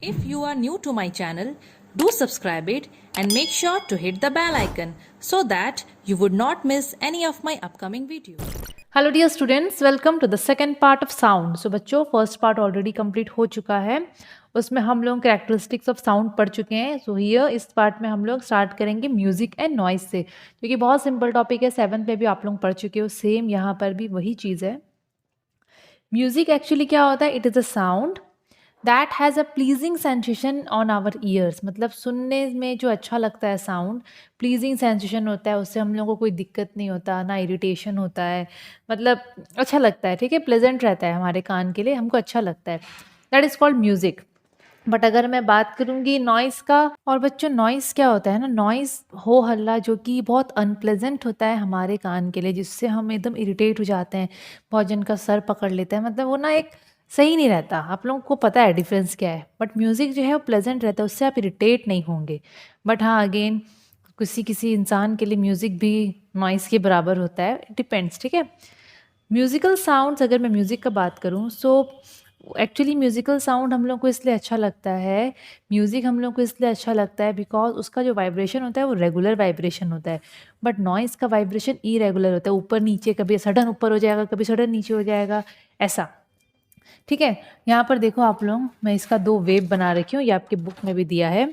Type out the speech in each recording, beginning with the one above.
If you are new to my channel, do subscribe it and make sure to hit the bell icon so that you would not miss any of my upcoming videos. Hello dear students, welcome to the second part of sound. So बच्चों, first part already complete हो चुका है। उसमें हम लोग characteristics of sound पढ़ चुके हैं। सो हियर इस पार्ट में हम लोग स्टार्ट करेंगे म्यूजिक एंड नॉइज से, क्योंकि बहुत सिंपल टॉपिक है। 7th में भी आप लोग पढ़ चुके हो, सेम यहाँ पर भी वही चीज़ है। म्यूजिक एक्चुअली क्या होता है? It is a sound that has a pleasing sensation on our ears. मतलब सुनने में जो अच्छा लगता है साउंड, प्लीजिंग सेंसेशन होता है, उससे हम लोगों को कोई दिक्कत नहीं होता, ना इरिटेशन होता है। मतलब अच्छा लगता है, ठीक है, प्लेजेंट रहता है हमारे कान के लिए, हमको अच्छा लगता है। That is called music. But अगर मैं बात करूँगी नॉइज़ का, और बच्चों नॉइज़ क्या होता है ना, नॉइज़ हो हल्ला जो कि बहुत अनप्लेजेंट होता है हमारे कान के लिए, जिससे हम एकदम इरिटेट हो जाते हैं, बहुत जन का सर पकड़ लेता है। मतलब वो ना एक सही नहीं रहता। आप लोगों को पता है डिफरेंस क्या है। बट म्यूज़िक जो है वो प्लेजेंट रहता है, उससे आप इरिटेट नहीं होंगे। बट हाँ, अगेन किसी किसी इंसान के लिए म्यूज़िक भी नॉइज़ के बराबर होता है, इट डिपेंड्स, ठीक है। म्यूज़िकल साउंड्स, अगर मैं म्यूज़िक का बात करूँ, सो एक्चुअली म्यूज़िकल साउंड हम लोग को इसलिए अच्छा लगता है, म्यूज़िक हम लोग को इसलिए अच्छा लगता है बिकॉज़ उसका जो वाइब्रेशन होता है वो रेगुलर वाइब्रेशन होता है। बट नॉइज़ का वाइब्रेशन इरेगुलर होता है, ऊपर नीचे, कभी सडन ऊपर हो जाएगा, कभी सडन नीचे हो जाएगा, ऐसा। ठीक है, यहाँ पर देखो आप लोग, मैं इसका 2 वेव बना रखी हूँ, ये आपके बुक में भी दिया है,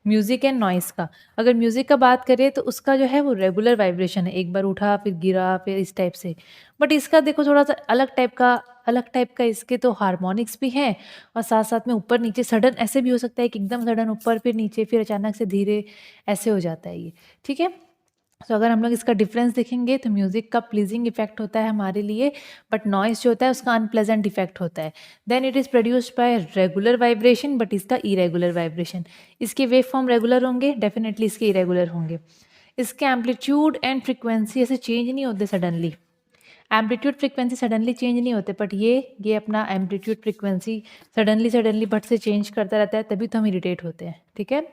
म्यूज़िक एंड नॉइज़ का। अगर म्यूज़िक का बात करें तो उसका जो है वो रेगुलर वाइब्रेशन है, एक बार उठा फिर गिरा फिर इस टाइप से। बट इसका देखो थोड़ा-सा अलग टाइप का इसके तो हार्मोनिक्स भी हैं, और साथ-साथ में ऊपर-नीचे सडन ऐसे भी हो सकता है कि एकदम सडन ऊपर फिर नीचे फिर अचानक से धीरे, ऐसे हो जाता है ये, ठीक है। तो अगर हम लोग इसका डिफरेंस देखेंगे तो म्यूज़िक का प्लीजिंग इफेक्ट होता है हमारे लिए, बट नॉइज़ जो होता है उसका अनप्लेजेंट इफेक्ट होता है। Then it is produced by regular vibration, but इसका इरेगुलर वाइब्रेशन। इसके वेव फॉर्म रेगुलर होंगे, डेफिनेटली इसके इरेगुलर होंगे। इसके एम्पलीट्यूड एंड फ्रिक्वेंसी ऐसे चेंज नहीं होते suddenly. Amplitude frequency suddenly change नहीं होते, बट ये अपना एम्पलीट्यूड फ्रिक्वेंसी सडनली बट से चेंज करता रहता है, तभी तो हम इरिटेट होते हैं, ठीक है।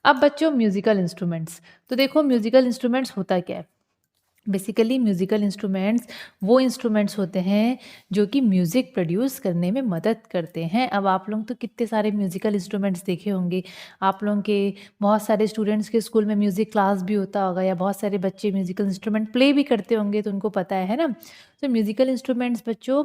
अब बच्चों म्यूज़िकल इंस्ट्रूमेंट्स, तो देखो म्यूज़िकल इंस्ट्रूमेंट्स होता क्या है। बेसिकली म्यूज़िकल इंस्ट्रूमेंट्स वो इंस्ट्रूमेंट्स होते हैं जो कि म्यूज़िक प्रोड्यूस करने में मदद करते हैं। अब आप लोग तो कितने सारे म्यूज़िकल इंस्ट्रूमेंट्स देखे होंगे। आप लोगों के बहुत सारे स्टूडेंट्स के स्कूल में म्यूज़िक क्लास भी होता होगा, या बहुत सारे बच्चे म्यूज़िकल इंस्ट्रूमेंट प्ले भी करते होंगे, तो उनको पता है ना। तो म्यूज़िकल इंस्ट्रूमेंट्स बच्चों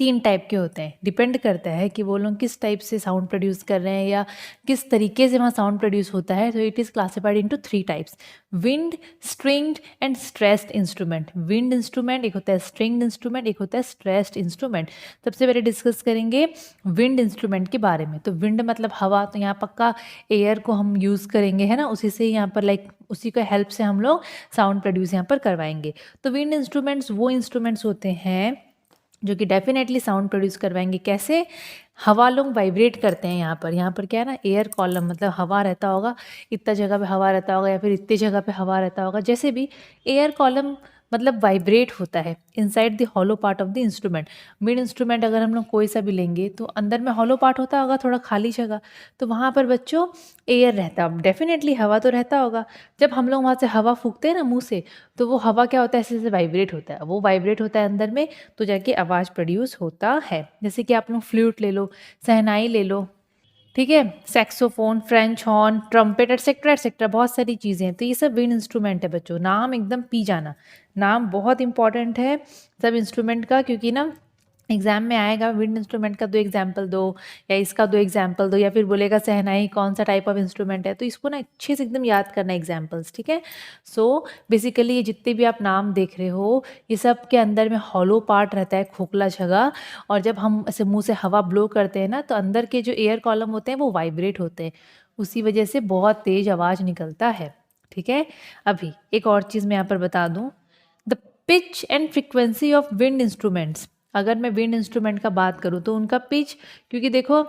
3 टाइप के होते हैं। डिपेंड करता है कि वो लोग किस टाइप से साउंड प्रोड्यूस कर रहे हैं, या किस तरीके से वहाँ साउंड प्रोड्यूस होता है। तो it is classified into 3 types: wind, stringed and stressed instrument. Wind instrument एक होता है, स्ट्रिंग्ड इंस्ट्रूमेंट एक होता है, स्ट्रेस्ड इंस्ट्रूमेंट। सबसे पहले डिस्कस करेंगे विंड इंस्ट्रूमेंट के बारे में। तो विंड मतलब हवा, तो यहाँ पक्का एयर को हम यूज़ करेंगे, है ना, उसी से यहाँ पर उसी के हेल्प से हम लोग साउंड प्रोड्यूस यहाँ पर करवाएंगे। तो विंड इंस्ट्रूमेंट्स वो इंस्ट्रूमेंट्स होते हैं जो कि डेफिनेटली साउंड प्रोड्यूस करवाएंगे। कैसे? हवा लोग वाइब्रेट करते हैं यहाँ पर क्या है ना, एयर कॉलम, मतलब हवा रहता होगा, इतना जगह पे हवा रहता होगा, या फिर इतनी जगह पे हवा रहता होगा, जैसे भी एयर कॉलम मतलब वाइब्रेट होता है inside the hollow part of the instrument. Mid instrument अगर हम लोग कोई सा भी लेंगे तो अंदर में हॉलो पार्ट होता होगा, थोड़ा खाली जगह, तो वहाँ पर बच्चों एयर रहता है, डेफिनेटली हवा तो रहता होगा। जब हम लोग वहाँ से हवा फूकते हैं ना मुँह से, तो वो हवा क्या होता है, ऐसे ऐसे वाइब्रेट होता है, वो वाइब्रेट होता है अंदर में, तो जाके आवाज़ प्रोड्यूस होता है। जैसे कि आप लोग फ्लूट ले लो, शहनाई ले लो, ठीक है, saxophone, French horn, trumpet etcetera etcetera, बहुत सारी चीज़ें हैं। तो ये सब विंड इंस्ट्रूमेंट है बच्चों। नाम एकदम पी जाना, नाम बहुत इंपॉर्टेंट है सब इंस्ट्रूमेंट का, क्योंकि ना एग्जाम में आएगा, विंड इंस्ट्रूमेंट का 2 एग्जाम्पल दो, या इसका 2 एग्जाम्पल दो, या फिर बोलेगा शहनाई कौन सा टाइप ऑफ इंस्ट्रूमेंट है, तो इसको ना अच्छे से एकदम याद करना एग्जाम्पल्स, ठीक है। सो बेसिकली ये जितने भी आप नाम देख रहे हो, ये सब के अंदर में हॉलो पार्ट रहता है, खोखला जगह, और जब हम ऐसे मुंह से हवा ब्लो करते हैं ना, तो अंदर के जो एयर कॉलम होते हैं वो वाइब्रेट होते हैं, उसी वजह से बहुत तेज आवाज़ निकलता है, ठीक है। अभी एक और चीज़ मैं यहाँ पर बता दूँ, the pitch and frequency of wind instruments. अगर मैं विंड इंस्ट्रूमेंट का बात करूँ तो उनका पिच, क्योंकि देखो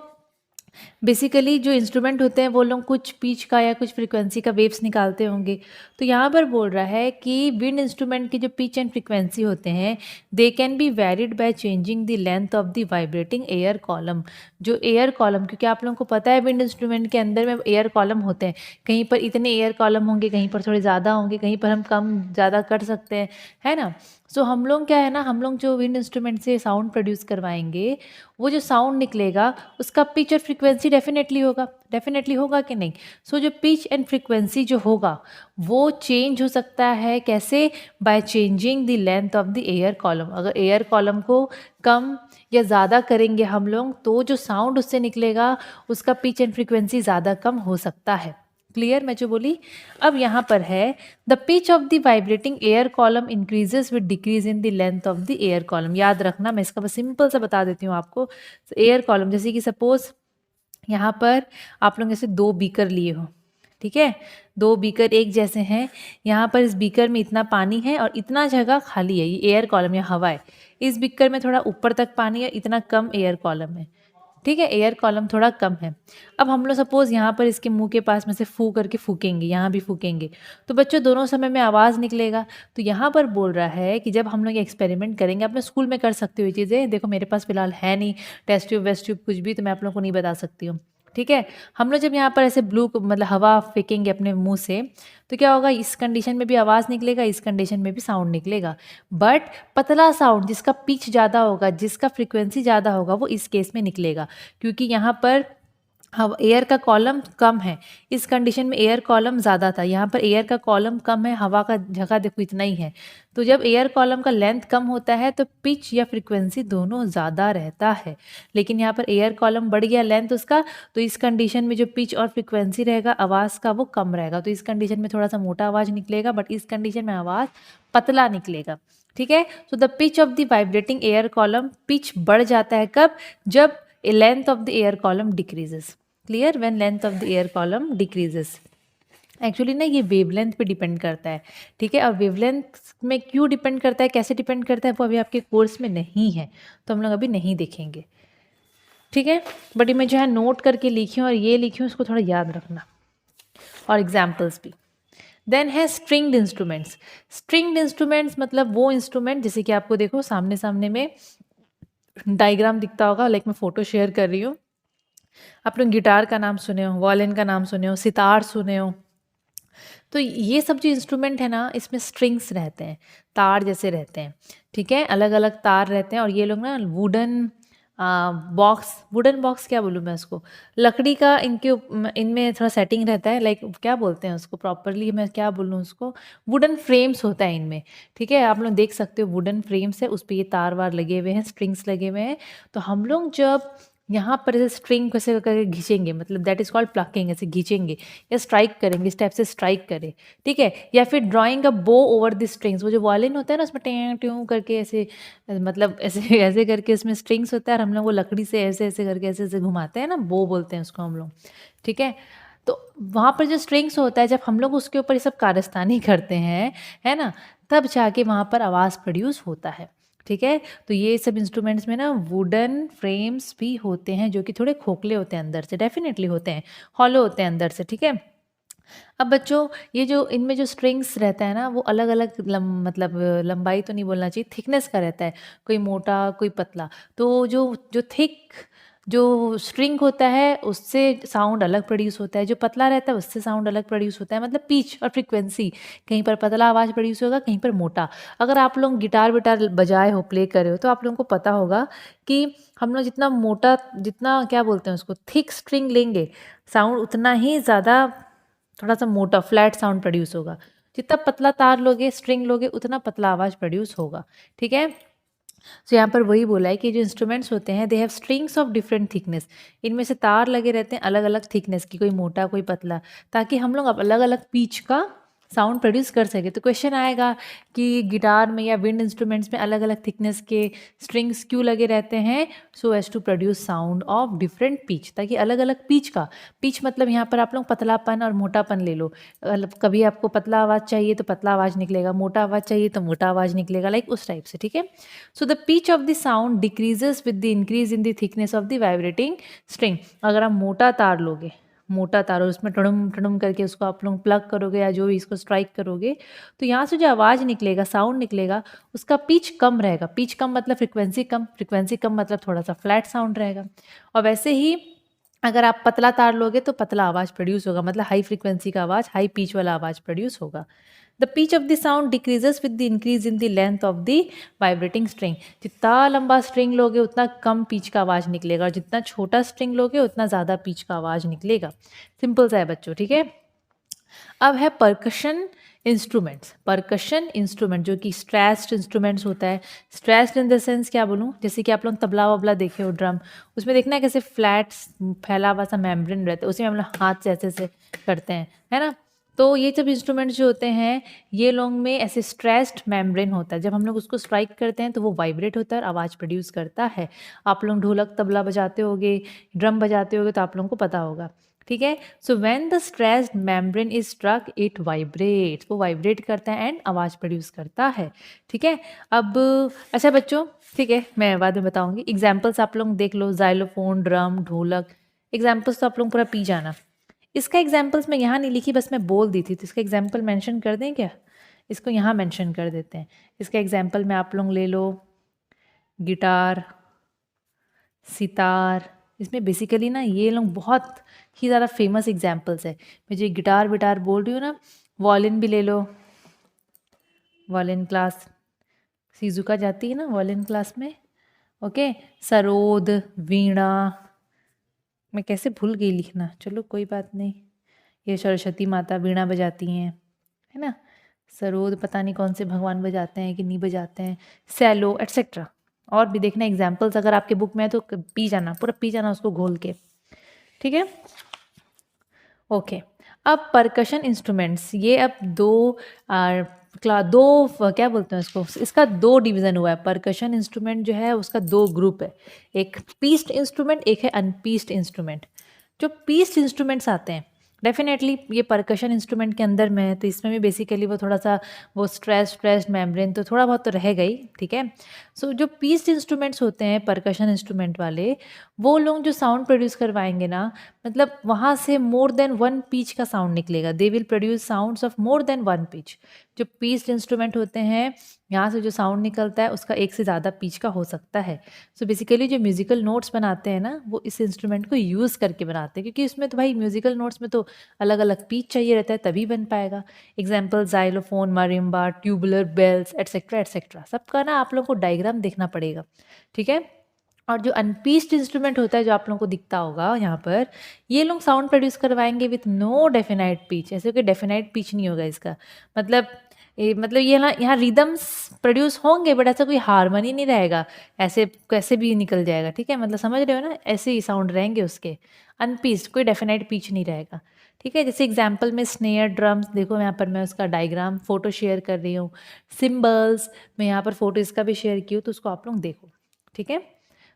बेसिकली जो इंस्ट्रूमेंट होते हैं वो लोग कुछ पिच का या कुछ फ्रीक्वेंसी का वेव्स निकालते होंगे। तो यहाँ पर बोल रहा है कि विंड इंस्ट्रूमेंट की जो पिच एंड फ्रीक्वेंसी होते हैं, they can be varied by changing the length of the vibrating air column. जो एयर कॉलम, क्योंकि आप लोगों को पता है विंड इंस्ट्रूमेंट के अंदर में एयर कॉलम होते हैं, कहीं पर इतने एयर कॉलम होंगे, कहीं पर थोड़े ज़्यादा होंगे, कहीं पर हम कम ज़्यादा कर सकते हैं, है ना। सो हम लोग क्या है ना, हम लोग जो विंड इंस्ट्रूमेंट से साउंड प्रोड्यूस करवाएंगे, वो जो साउंड निकलेगा उसका पिच और फ्रीक्वेंसी डेफिनेटली होगा कि नहीं। सो जो पिच एंड फ्रीक्वेंसी जो होगा वो चेंज हो सकता है कैसे, by changing the length of the air column. अगर एयर कॉलम को कम या ज़्यादा करेंगे हम लोग तो जो साउंड उससे निकलेगा उसका पिच एंड फ्रीक्वेंसी ज़्यादा कम हो सकता है। क्लियर मैं जो बोली। अब यहाँ पर है the pitch of the vibrating air column increases with decrease in the length of the air column. याद रखना, मैं इसका बस सिंपल सा बता देती हूँ आपको। एयर कॉलम जैसे कि सपोज यहाँ पर आप लोग ऐसे 2 बीकर लिए हो, ठीक है, 2 बीकर एक जैसे हैं। यहाँ पर इस बीकर में इतना पानी है और इतना जगह खाली है, ये एयर कॉलम या हवा है। इस बीकर में थोड़ा ऊपर तक पानी है, इतना कम एयर कॉलम है, ठीक है, एयर कॉलम थोड़ा कम है। अब हम लोग सपोज यहाँ पर इसके मुंह के पास में से फू करके फूकेंगे, यहाँ भी फूकेंगे, तो बच्चों दोनों समय में आवाज़ निकलेगा। तो यहाँ पर बोल रहा है कि जब हम लोग ये एक्सपेरिमेंट करेंगे, अपने स्कूल में कर सकते हो ये चीज़ें, देखो मेरे पास फिलहाल है नहीं टेस्ट ट्यूब वेस्ट ट्यूब कुछ भी, तो मैं आप लोगों को नहीं बता सकती हूँ, ठीक है। हम लोग जब यहाँ पर ऐसे ब्लू मतलब हवा फेंकेंगे अपने मुंह से, तो क्या होगा, इस कंडीशन में भी आवाज़ निकलेगा, इस कंडीशन में भी साउंड निकलेगा, बट पतला साउंड जिसका पिच ज़्यादा होगा, जिसका फ्रीक्वेंसी ज़्यादा होगा, वो इस केस में निकलेगा, क्योंकि यहाँ पर एयर का कॉलम कम है। इस कंडीशन में एयर कॉलम ज़्यादा था, यहाँ पर एयर का कॉलम कम है, हवा का जगह देखो इतना ही है। तो जब एयर कॉलम का लेंथ कम होता है तो पिच या फ्रीक्वेंसी दोनों ज़्यादा रहता है, लेकिन यहाँ पर एयर कॉलम बढ़ गया लेंथ उसका, तो इस कंडीशन में जो पिच और फ्रीक्वेंसी रहेगा आवाज़ का वो कम रहेगा। तो इस कंडीशन में थोड़ा सा मोटा आवाज़ निकलेगा, बट इस कंडीशन में आवाज़ पतला निकलेगा, ठीक है। So the pitch of the vibrating air column, pitch बढ़ जाता है कब, जब length of the air column decreases. Clear, when length of the air column decreases. Actually ना ये वेवलेंथ पे डिपेंड करता है, ठीक है। और वेवलेंथ में क्यों डिपेंड करता है, कैसे डिपेंड करता है, वो अभी आपके कोर्स में नहीं है, तो हम लोग अभी नहीं देखेंगे, ठीक है। बट मैं जो है नोट करके लिखी हूँ और ये लिखी हूँ, उसको थोड़ा याद रखना, और एग्जाम्पल्स भी। देन है स्ट्रिंग्ड इंस्ट्रूमेंट्स। स्ट्रिंग्ड इंस्ट्रूमेंट्स मतलब वो इंस्ट्रूमेंट, जैसे कि आपको देखो सामने सामने में डायग्राम दिखता होगा, लाइक मैं फोटो शेयर कर रही हूँ। आप लोग गिटार का नाम सुने हो, वायलिन का नाम सुने हो, सितार सुने हो, तो ये सब जो इंस्ट्रूमेंट है ना, इसमें स्ट्रिंग्स रहते हैं, तार जैसे रहते हैं, ठीक है, अलग अलग तार रहते हैं। और ये लोग ना वुडन बॉक्स, वुडन बॉक्स क्या बोलूँ मैं उसको, लकड़ी का इनमें थोड़ा सेटिंग रहता है, लाइक क्या बोलते हैं उसको प्रॉपरली, मैं क्या बोलूँ उसको, वुडन फ्रेम्स होता है इनमें, ठीक है। आप लोग देख सकते हो वुडन फ्रेम्स है, उस पर ये तार वार लगे हुए हैं, स्ट्रिंग्स लगे हुए हैं। तो हम लोग जब यहाँ पर ऐसे स्ट्रिंग कैसे करके घिंचेंगे, मतलब दैट इज कॉल्ड प्लकिंग, ऐसे घिंचेंगे या स्ट्राइक करेंगे, इस टाइप से स्ट्राइक करें, ठीक है। या फिर ड्राइंग अ बो ओवर द स्ट्रिंग्स, वो जो वायलिन होता है ना उसमें ट्यों ट्यों करके ऐसे, मतलब ऐसे ऐसे करके उसमें स्ट्रिंग्स होता है, और हम लोग वो लकड़ी से ऐसे ऐसे करके ऐसे ऐसे घुमाते हैं ना, बो बोलते हैं उसको हम लोग, ठीक है। तो वहाँ पर जो स्ट्रिंग्स होता है, जब हम लोग उसके ऊपर ये सब कारस्तानी करते हैं, है ना, तब जाके वहाँ पर आवाज़ प्रोड्यूस होता है, ठीक है। तो ये सब इंस्ट्रूमेंट्स में ना वुडन फ्रेम्स भी होते हैं, जो कि थोड़े खोखले होते हैं अंदर से, डेफिनेटली होते हैं, हॉलो होते हैं अंदर से, ठीक है। अब बच्चों ये जो इनमें जो स्ट्रिंग्स रहता है ना, वो अलग अलग मतलब लंबाई तो नहीं बोलना चाहिए, थिकनेस का रहता है, कोई मोटा कोई पतला। तो जो जो थिक जो स्ट्रिंग होता है उससे साउंड अलग प्रोड्यूस होता है, जो पतला रहता है उससे साउंड अलग प्रोड्यूस होता है, मतलब पिच और फ्रीक्वेंसी, कहीं पर पतला आवाज़ प्रोड्यूस होगा, कहीं पर मोटा। अगर आप लोग गिटार विटार बजाए हो, प्ले करे हो, तो आप लोगों को पता होगा कि हम लोग जितना मोटा, जितना क्या बोलते हैं उसको, थिक स्ट्रिंग लेंगे, साउंड उतना ही ज़्यादा थोड़ा सा मोटा फ्लैट साउंड प्रोड्यूस होगा। जितना पतला तार लोगे, स्ट्रिंग लोगे, उतना पतला आवाज़ प्रोड्यूस होगा, ठीक है। तो यहाँ पर वही बोला है कि जो इंस्ट्रूमेंट्स होते हैं they have strings of different thickness, इनमें से तार लगे रहते हैं अलग अलग थिकनेस की, कोई मोटा कोई पतला, ताकि हम लोग अलग अलग पिच का साउंड प्रोड्यूस कर सके। तो क्वेश्चन आएगा कि गिटार में या विंड इंस्ट्रूमेंट्स में अलग अलग थिकनेस के स्ट्रिंग्स क्यों लगे रहते हैं, so as to produce sound of different pitch, ताकि अलग अलग पिच का, पिच मतलब यहाँ पर आप लोग पतलापन और मोटापन ले लो, कभी आपको पतला आवाज़ चाहिए तो पतला आवाज़ निकलेगा, मोटा आवाज़ चाहिए तो मोटा आवाज़ निकलेगा, लाइक उस टाइप से, ठीक है। So the pitch of the sound decreases with the increase in the thickness of the vibrating string. अगर आप मोटा तार लोगे, मोटा तार और उसमें टड़ुम टड़ुम करके उसको आप लोग प्लग करोगे या जो भी इसको स्ट्राइक करोगे, तो यहाँ से जो आवाज़ निकलेगा, साउंड निकलेगा, उसका पिच कम रहेगा। पिच कम मतलब फ्रिक्वेंसी कम मतलब थोड़ा सा फ्लैट साउंड रहेगा। और वैसे ही अगर आप पतला तार लोगे तो पतला आवाज़ प्रोड्यूस होगा, मतलब हाई फ्रिक्वेंसी का आवाज़, हाई पिच वाला आवाज़ प्रोड्यूस होगा, the pitch of the sound decreases with the increase in the length of the vibrating string. जितना लंबा स्ट्रिंग लोगे उतना कम पिच का आवाज़ निकलेगा, और जितना छोटा स्ट्रिंग लोगे उतना ज़्यादा पिच का आवाज़ निकलेगा। सिंपल सा है बच्चों, ठीक है। अब है परकशन इंस्ट्रूमेंट्स। परकशन इंस्ट्रूमेंट जो कि स्ट्रेस्ड इंस्ट्रूमेंट्स होता है। स्ट्रेस्ड इन द सेंस क्या बोलूँ, जैसे कि आप लोग तबला वबला देखे हो, ड्रम, उसमें देखना है कैसे फ्लैट फैला हुआ सा मेम्ब्रेन रहता है, उसमें हम लोग हाथ से ऐसे ऐसे करते हैं, है ना। तो ये सब इंस्ट्रूमेंट्स जो होते हैं ये लोग में ऐसे स्ट्रेस्ड मेम्ब्रेन होता है, जब हम लोग उसको स्ट्राइक करते हैं तो वो वाइब्रेट होता है और आवाज़ प्रोड्यूस करता है। आप लोग ढोलक तबला बजाते होगे, ड्रम बजाते होगे, तो आप लोगों को पता होगा, ठीक है। So when the stressed membrane is struck it vibrate, वो वाइब्रेट करता है एंड आवाज़ प्रोड्यूस करता है, ठीक है। अब अच्छा बच्चों, ठीक है, मैं बाद में बताऊंगी। एग्जाम्पल्स आप लोग देख लो, जाइलोफोन, ड्रम, ढोलक, एग्जाम्पल्स तो आप लोग पूरा पी जाना। इसका एग्जाम्पल्स मैं यहाँ नहीं लिखी, बस मैं बोल दी थी, तो इसका एग्जाम्पल मेंशन कर दें क्या? इसको यहाँ मेंशन कर देते हैं। इसका एग्जाम्पल में आप लोग ले लो गिटार, सितार। इसमें बेसिकली ना ये लोग बहुत ही ज़्यादा फेमस एग्जाम्पल्स है। मैं जो गिटार विटार बोल रही हूँ ना, वॉलिन भी ले लो, वॉलिन क्लास सीजुका जाती है ना वॉलिन क्लास में, ओके। सरोद, वीणा, मैं कैसे भूल गई लिखना, चलो कोई बात नहीं। ये सरस्वती माता वीणा बजाती हैं, है ना। सरोद पता नहीं कौन से भगवान बजाते हैं कि नहीं बजाते हैं, सैलो एट्सेट्रा। और भी देखना एग्जाम्पल्स, अगर आपके बुक में है तो पी जाना, पूरा पी जाना उसको घोल के, ठीक है। ओके, अब परकशन इंस्ट्रूमेंट्स, ये अब क्या बोलते हैं इसको, इसका दो डिवीज़न हुआ है। परकशन इंस्ट्रूमेंट जो है उसका दो ग्रुप है, एक पीस्ड इंस्ट्रूमेंट, एक है अनपीस्ड इंस्ट्रूमेंट। जो पीस्ड इंस्ट्रूमेंट्स आते हैं डेफिनेटली ये परकशन इंस्ट्रूमेंट के अंदर में है, तो इसमें भी बेसिकली वो थोड़ा सा वो स्ट्रेस्ड मेम्ब्रेन तो थोड़ा बहुत तो रहेगा ही, ठीक है। सो जो पीस्ड इंस्ट्रूमेंट्स होते हैं परकशन इंस्ट्रूमेंट वाले, वो लोग जो साउंड प्रोड्यूस करवाएंगे ना, मतलब वहाँ से मोर देन वन पिच का साउंड निकलेगा। They will produce sounds of more than one pitch. जो पीस्ड इंस्ट्रूमेंट होते हैं, यहाँ से जो साउंड निकलता है उसका एक से ज़्यादा पिच का हो सकता है। सो बेसिकली जो म्यूजिकल नोट्स बनाते हैं ना, वो इस इंस्ट्रूमेंट को यूज़ करके बनाते हैं, क्योंकि इसमें तो भाई म्यूजिकल नोट्स में तो अलग अलग पिच चाहिए रहता है तभी बन पाएगा। Example xylophone, marimba, tubular bells et cetera et cetera, सबका ना आप लोगों को डायग्राम देखना पड़ेगा, ठीक है। और जो अनपीस्ड इंस्ट्रूमेंट होता है जो आप लोगों को दिखता होगा यहाँ पर, ये लोग साउंड प्रोड्यूस करवाएंगे विथ नो डेफिनाइट पिच। ऐसे कोई डेफिनाइट पिच नहीं होगा इसका, मतलब ये ना यहाँ रिदम्स प्रोड्यूस होंगे बट ऐसा कोई हारमोनी नहीं रहेगा, ऐसे कैसे भी निकल जाएगा, ठीक है। मतलब समझ रहे हो ना, ऐसे ही साउंड रहेंगे उसके, अनपीस्ड, कोई डेफिनाइट पिच नहीं रहेगा, ठीक है। जैसे एग्जाम्पल में स्नेयर ड्रम्स देखो, यहाँ पर मैं उसका डायग्राम फोटो शेयर कर रही हूँ। सिम्बल्स, मैं यहाँ पर फोटो इसका भी शेयर की हूँ, तो उसको आप लोग देखो, ठीक है।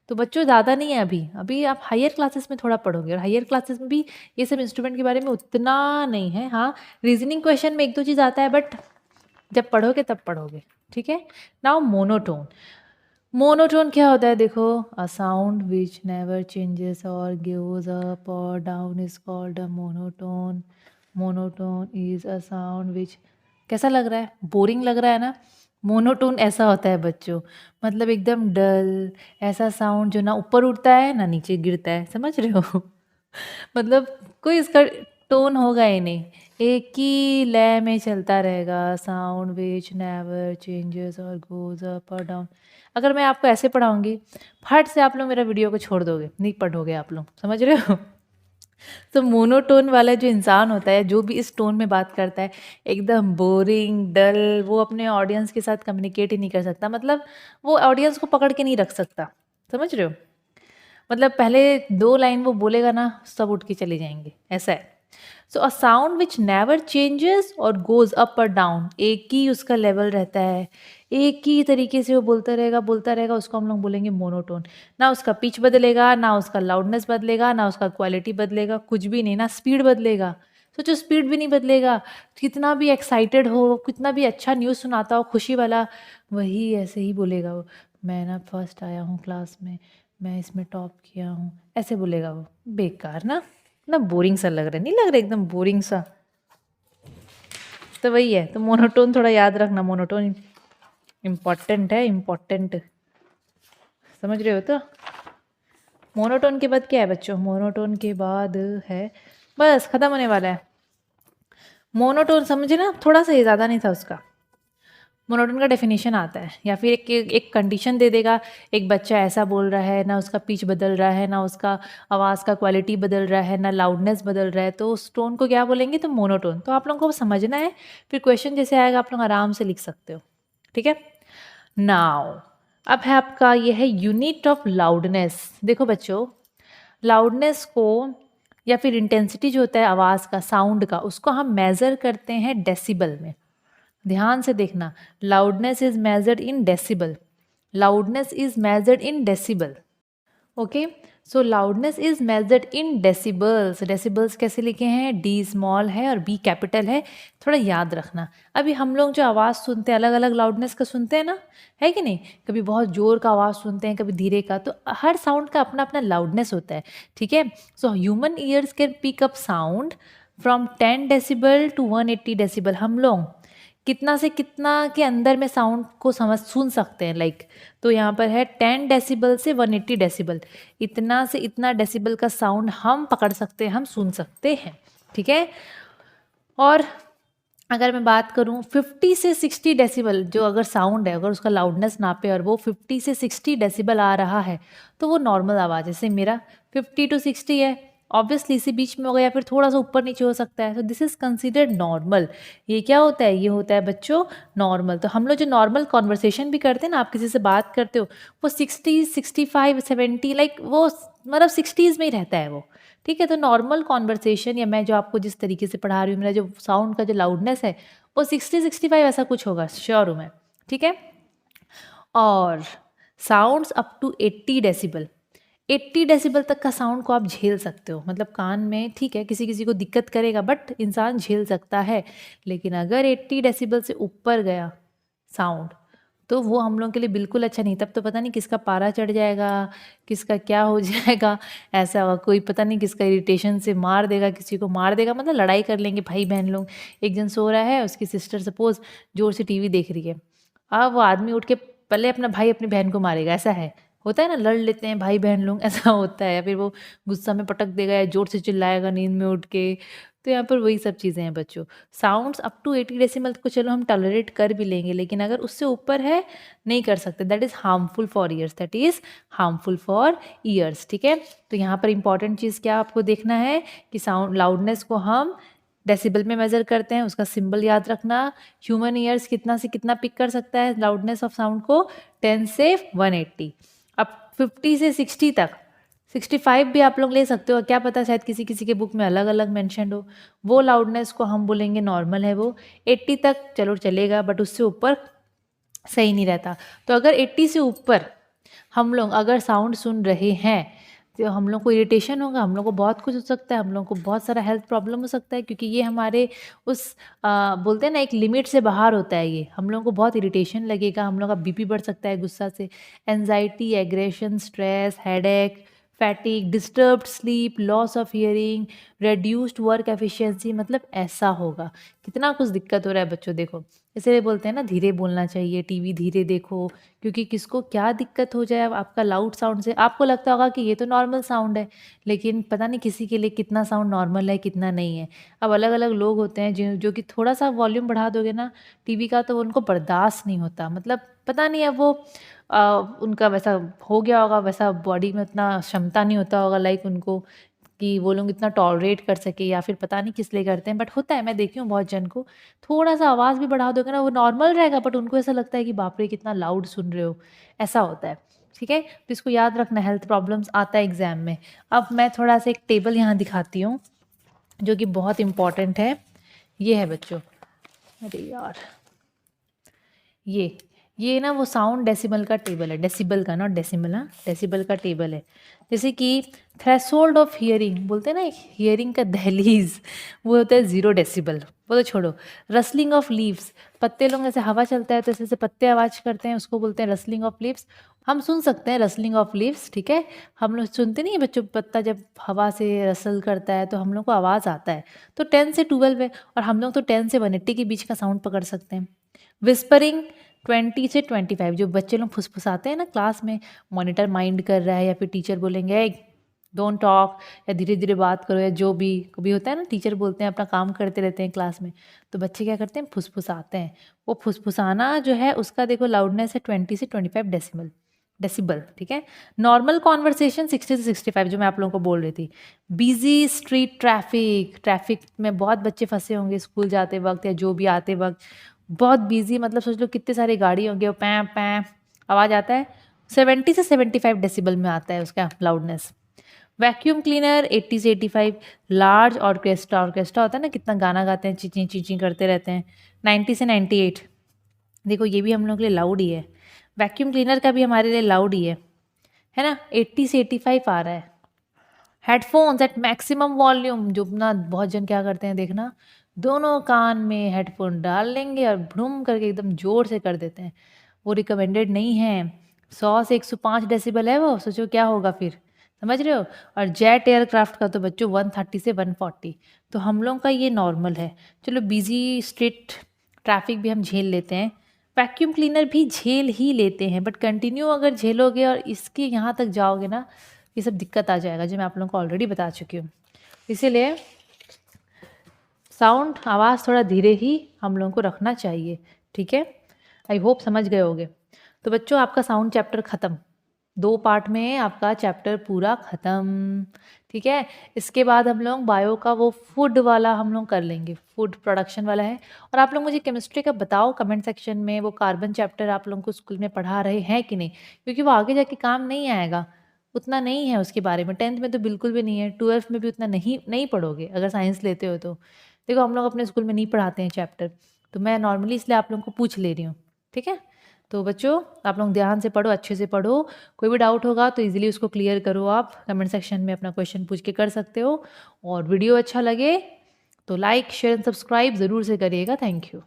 तो बच्चों ज़्यादा नहीं है, अभी अभी आप हायर क्लासेस में थोड़ा पढ़ोगे, और हायर क्लासेस में भी ये सब इंस्ट्रूमेंट के बारे में उतना नहीं है। हाँ, रीजनिंग क्वेश्चन में एक दो चीज़ आता है, बट जब पढ़ोगे तब पढ़ोगे, ठीक है। Now monotone. मोनोटोन क्या होता है देखो, अ साउंड विच नेवर चेंजेस और गोज अप और down is called a monotone. Monotone is a sound विच, कैसा लग रहा है, बोरिंग लग रहा है ना। मोनोटोन ऐसा होता है बच्चों, मतलब एकदम डल, ऐसा साउंड जो ना ऊपर उठता है ना नीचे गिरता है, समझ रहे हो मतलब कोई इसका टोन होगा ही नहीं, एक ही लय में चलता रहेगा। साउंड विच नेवर चेंजेस और गोज अप और डाउन। अगर मैं आपको ऐसे पढ़ाऊंगी, फट से आप लोग मेरा वीडियो को छोड़ दोगे, नहीं पढ़ोगे आप लोग, समझ रहे हो तो मोनोटोन वाला जो इंसान होता है, जो भी इस टोन में बात करता है, एकदम बोरिंग डल, वो अपने ऑडियंस के साथ कम्युनिकेट ही नहीं कर सकता, मतलब वो ऑडियंस को पकड़ के नहीं रख सकता, समझ रहे हो। मतलब पहले दो लाइन वो बोलेगा ना, सब उठ के चले जाएंगे, ऐसा है। So a sound which never changes और गोज अप और डाउन, एक ही उसका लेवल रहता है, एक ही तरीके से वो बोलता रहेगा, उसको हम लोग बोलेंगे मोनोटोन। ना उसका पिच बदलेगा, ना उसका लाउडनेस बदलेगा, ना उसका क्वालिटी बदलेगा, कुछ भी नहीं, ना स्पीड बदलेगा। सोचो स्पीड भी नहीं बदलेगा, कितना भी एक्साइटेड हो, कितना भी अच्छा न्यूज़ सुनाता हो खुशी वाला, वही ऐसे ही बोलेगा वो, मैं ना फर्स्ट आया हूँ क्लास में, मैं इसमें टॉप किया हूँ, ऐसे बोलेगा वो। बेकार ना बोरिंग सा लग रहा है, नहीं लग रहा एकदम बोरिंग सा। तो वही है, तो मोनोटोन थोड़ा याद रखना, मोनोटोन इम्पॉर्टेंट है, इम्पॉर्टेंट, समझ रहे हो। तो मोनोटोन के बाद क्या है बच्चों, मोनोटोन के बाद है, बस खत्म होने वाला है। मोनोटोन समझे ना, थोड़ा सा ही, ज़्यादा नहीं था उसका। मोनोटोन का डेफिनेशन आता है, या फिर एक कंडीशन दे देगा, एक बच्चा ऐसा बोल रहा है, ना उसका पिच बदल रहा है, ना उसका आवाज़ का क्वालिटी बदल रहा है, ना लाउडनेस बदल रहा है, तो उस टोन को क्या बोलेंगे, तो मोनोटोन। तो आप लोगों को समझना है, फिर क्वेश्चन जैसे आएगा आप लोग आराम से लिख सकते हो, ठीक है। नाउ अब है आपका, ये है यूनिट ऑफ लाउडनेस। देखो बच्चों, लाउडनेस को या फिर इंटेंसिटी जो होता है आवाज़ का, साउंड का, उसको हम मेज़र करते हैं डेसिबल में। ध्यान से देखना, loudness is measured in decibel, loudness is measured in decibel. Okay, so loudness is measured in decibels. Decibels कैसे लिखे हैं, डी स्मॉल है और बी कैपिटल है, थोड़ा याद रखना। अभी हम लोग जो आवाज़ सुनते हैं अलग अलग लाउडनेस का सुनते हैं ना, है कि नहीं, कभी बहुत ज़ोर का आवाज़ सुनते हैं, कभी धीरे का, तो हर साउंड का अपना अपना लाउडनेस होता है, ठीक है। So human ears can pick up sound from 10 decibel to 180 decibel. हम लोग कितना से कितना के अंदर में साउंड को सुन सकते हैं, लाइक तो यहाँ पर है 10 डेसिबल से 180 डेसिबल, इतना से इतना डेसिबल का साउंड हम पकड़ सकते हैं, हम सुन सकते हैं, ठीक है। और अगर मैं बात करूँ 50 से 60 डेसिबल जो अगर साउंड है, अगर उसका लाउडनेस नापे और वो 50 से 60 डेसिबल आ रहा है, तो वो नॉर्मल आवाज़ है। जैसे मेरा 50 टू 60 है, ऑब्वियसली इसी बीच में होगा या फिर थोड़ा सा ऊपर नीचे हो सकता है, तो दिस इज़ कंसिडर्ड नॉर्मल। ये क्या होता है, ये होता है बच्चों नॉर्मल। तो हम लोग जो नॉर्मल कॉन्वर्सेशन भी करते हैं ना, आप किसी से बात करते हो, वो 60, 65, 70, लाइक वो मतलब 60s में ही रहता है वो, ठीक है। तो नॉर्मल कॉन्वर्सेशन, या मैं जो आपको जिस तरीके से पढ़ा रही हूँ, मेरा जो साउंड का जो लाउडनेस है वो 60-65 ऐसा कुछ होगा, श्योर हूँ मैं, ठीक है। और sounds up to 80 decibel, 80 decibel तक का साउंड को आप झेल सकते हो, मतलब कान में, ठीक है, किसी किसी को दिक्कत करेगा बट इंसान झेल सकता है। लेकिन अगर 80 डेसिबल से ऊपर गया साउंड, तो वो हम लोगों के लिए बिल्कुल अच्छा नहीं। तब तो पता नहीं किसका पारा चढ़ जाएगा, किसका क्या हो जाएगा, ऐसा होगा, कोई पता नहीं किसका इरिटेशन से मार देगा, किसी को मार देगा, मतलब लड़ाई कर लेंगे भाई बहन लोग। एक जन सो रहा है, उसकी सिस्टर सपोज जोर से टीवी देख रही है, अब वो आदमी उठ के पहले अपना भाई अपनी बहन को मारेगा, ऐसा है, होता है ना, लड़ लेते हैं भाई बहन लोग, ऐसा होता है। या फिर वो गुस्सा में पटक देगा या जोर से चिल्लाएगा नींद में उठ के। तो यहाँ पर वही सब चीज़ें हैं बच्चों। साउंड्स अप टू 80 डेसिमल को चलो हम टॉलरेट कर भी लेंगे, लेकिन अगर उससे ऊपर है नहीं कर सकते, that is harmful for years, that is harmful for years, ठीक है। तो यहाँ पर इंपॉर्टेंट चीज़ क्या आपको देखना है कि साउंड लाउडनेस को हम डेसिबल में मेज़र करते हैं, उसका सिंबल याद रखना। ह्यूमन ईयर्स कितना से कितना पिक कर सकता है लाउडनेस ऑफ साउंड को, 10 से 180। अब 50 से 60 तक, 65 भी आप लोग ले सकते हो, क्या पता शायद किसी किसी के बुक में अलग अलग मैंशनड हो, वो लाउडनेस को हम बोलेंगे नॉर्मल है वो। 80 तक चलो चलेगा, बट उससे ऊपर सही नहीं रहता। तो अगर 80 से ऊपर हम लोग अगर साउंड सुन रहे हैं, तो हम लोग को इरिटेशन होगा, हम लोग को बहुत कुछ हो सकता है, हम लोग को बहुत सारा हेल्थ प्रॉब्लम हो सकता है, क्योंकि ये हमारे उस बोलते हैं ना एक लिमिट से बाहर होता है ये। हम लोग को बहुत इरिटेशन लगेगा, हम लोग का बीपी बढ़ सकता है गुस्सा से, anxiety, aggression, stress, headache, फैटिक, disturbed sleep, loss of hearing, reduced work efficiency, मतलब ऐसा होगा। कितना कुछ दिक्कत हो रहा है बच्चों, देखो इसलिए बोलते हैं ना धीरे बोलना चाहिए, टीवी धीरे देखो, क्योंकि किसको क्या दिक्कत हो जाए आपका लाउड साउंड से। आपको लगता होगा कि ये तो नॉर्मल साउंड है, लेकिन पता नहीं किसी के लिए कितना साउंड नॉर्मल है कितना नहीं है। अब अलग अलग लोग होते हैं जो कि थोड़ा सा वॉल्यूम बढ़ा दोगे ना टीवी का, तो उनको बर्दाश्त नहीं होता, मतलब पता नहीं है वो उनका वैसा हो गया होगा, वैसा बॉडी में उतना क्षमता नहीं होता होगा, लाइक उनको कि वो लोग इतना टॉलरेट कर सके, या फिर पता नहीं किस लिए करते हैं, बट होता है। मैं देखी हूँ बहुत जन को, थोड़ा सा आवाज़ भी बढ़ा दोगे ना वो नॉर्मल रहेगा, बट उनको ऐसा लगता है कि बाप रे कितना लाउड सुन रहे हो, ऐसा होता है, ठीक है। तो इसको याद रखना, हेल्थ प्रॉब्लम्स आता है एग्जाम में। अब मैं थोड़ा सा एक टेबल यहाँ दिखाती हूँ जो कि बहुत इंपॉर्टेंट है। ये है बच्चों, अरे यार, ये ना वो साउंड डेसिबल का टेबल है, डेसिबल का, नॉट डेसिमल, हाँ, डेसिबल का टेबल है। जैसे कि थ्रेशोल्ड ऑफ हियरिंग बोलते हैं ना, हियरिंग का दहलीज, वो होता है 0 डेसिबल, वो तो छोड़ो। रसलिंग ऑफ लीव्स, पत्ते लोग ऐसे हवा चलता है तो ऐसे पत्ते आवाज करते हैं, उसको बोलते हैं रसलिंग ऑफ लीव्स। हम सुन सकते हैं रसलिंग ऑफ लीव्स, ठीक है। हम लोग सुनते नहीं है बच्चों, पत्ता जब हवा से रसल करता है तो हम लोग को आवाज़ आता है। तो 10 से 12 है, और हम लोग तो 10 से 180 के बीच का साउंड पकड़ सकते हैं। विस्परिंग 20 से 25, जो बच्चे लोग फुसफुसाते हैं ना क्लास में, मॉनिटर माइंड कर रहा है या फिर टीचर बोलेंगे डोंट टॉक, या धीरे-धीरे बात करो, या जो भी कभी होता है ना, टीचर बोलते हैं अपना काम करते रहते हैं क्लास में, तो बच्चे क्या करते हैं, फुसफुसाते हैं। वो फुसफुसाना जो है उसका देखो लाउडनेस है 20 से 25 डेसिबल, ठीक है। नॉर्मल कॉन्वर्सेशन 60 से 65, जो मैं आप लोगों को बोल रही थी। बिजी स्ट्रीट ट्रैफिक में बहुत बच्चे फंसे होंगे स्कूल जाते वक्त या जो भी आते वक्त, बहुत बिजी, मतलब सोच लो कितने सारे गाड़ी होंगे, वो पैं पैं आवाज़ आता है, 70 से 75 डेसिबल में आता है उसका लाउडनेस। वैक्यूम क्लीनर 80 से 85। लार्ज ऑर्केस्ट्रा होता है ना, कितना गाना गाते हैं, चीची चीची करते रहते हैं, 90 से 98। देखो ये भी हम लोग के लिए लाउड ही है, वैक्यूम क्लीनर का भी हमारे लिए लाउड ही है ना। 80 से 85 आ रहा है। हेडफोन्स एट मैक्सिमम वॉल्यूम, जो ना बहुत जन क्या करते हैं देखना, दोनों कान में हेडफोन डाल लेंगे और भ्रूम करके एकदम ज़ोर से कर देते हैं, वो रिकमेंडेड नहीं है। 100 से 105 डेसिबल है वो, सोचो क्या होगा फिर, समझ रहे हो। और जेट एयरक्राफ्ट का तो बच्चों 130 से 140, तो हम लोग का ये नॉर्मल है। चलो बिजी स्ट्रीट ट्रैफिक भी हम झेल लेते हैं, वैक्यूम क्लीनर भी झेल ही लेते हैं, बट कंटिन्यू अगर झेलोगे और इसके यहाँ तक जाओगे ना, ये सब दिक्कत आ जाएगा, जो मैं आप लोगों को ऑलरेडी बता चुकी हूँ। इसीलिए साउंड, आवाज़ थोड़ा धीरे ही हम लोगों को रखना चाहिए, ठीक है। आई होप समझ गए होगे। तो बच्चों आपका साउंड चैप्टर ख़त्म, 2 पार्ट में आपका चैप्टर पूरा ख़त्म, ठीक है। इसके बाद हम लोग बायो का वो फूड वाला हम लोग कर लेंगे, फूड प्रोडक्शन वाला है। और आप लोग मुझे केमिस्ट्री का बताओ कमेंट सेक्शन में, वो कार्बन चैप्टर आप लोगों को स्कूल में पढ़ा रहे हैं कि नहीं, क्योंकि वो आगे जाके काम नहीं आएगा, उतना नहीं है उसके बारे में। 10th में तो बिल्कुल भी नहीं है, 12th में भी उतना नहीं पढ़ोगे अगर साइंस लेते हो तो। देखो हम लोग अपने स्कूल में नहीं पढ़ाते हैं चैप्टर, तो मैं नॉर्मली इसलिए आप लोगों को पूछ ले रही हूँ, ठीक है। तो बच्चों आप लोग ध्यान से पढ़ो, अच्छे से पढ़ो, कोई भी डाउट होगा तो इजीली उसको क्लियर करो, आप कमेंट सेक्शन में अपना क्वेश्चन पूछ के कर सकते हो। और वीडियो अच्छा लगे तो लाइक शेयर एंड सब्सक्राइब ज़रूर से करिएगा। Thank you.